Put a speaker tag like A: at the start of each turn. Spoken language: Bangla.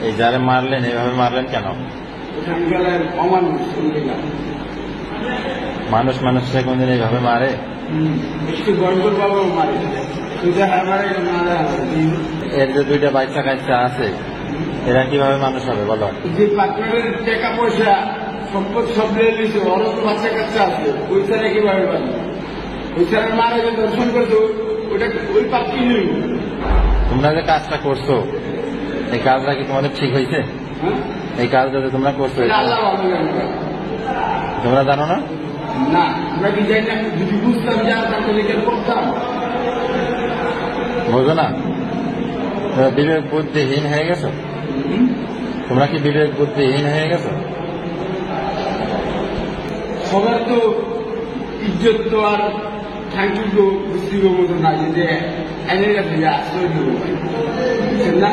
A: এই যারা মারলেন এইভাবে মারলেন কেন?
B: ওখানকার অমানুষ
A: মানুষ মানুষকে কোনদিন এইভাবে মারে?
B: একটু গড়গড় বাবাও মারে, সোজা হারবারে মারা।
A: এর যে দুইটা বাচ্চা কাচ্চা আছে এরা কিভাবে মানুষ হবে বলো?
B: যে পার্টনারের টাকা পয়সা সম্পদ সব নিয়ে নিয়েছে, ওরও তো বাচ্চা কাচ্চা আছে, ওই ছাড়া কিভাবে পারবে? ওই ছাড়া মারা যে দর্শন করতো ওটা ওই পাপ কি নেই।
A: তোমরা যে কাজটা করছো এই কাজটা কি তোমাদের ঠিক হয়েছে? এই কাজটা যে তোমরা করছো
B: আল্লাহ ভালো জানে।
A: তোমরা জানো না?
B: না, আমরা কি জানি না? যদি বুঝতাম যে তাহলে কেন করতাম?
A: বোঝো না? বিবেক বুদ্ধিহীন হয়ে গেছো? তোমরা কি বিবেক বুদ্ধিহীন হয়ে গেছো?
B: সবার তো ইজ্জত তো আর থ্যাংক ইউ বুঝতে মতো না, যে আইনের কাছে আশ্রয় দেবো না।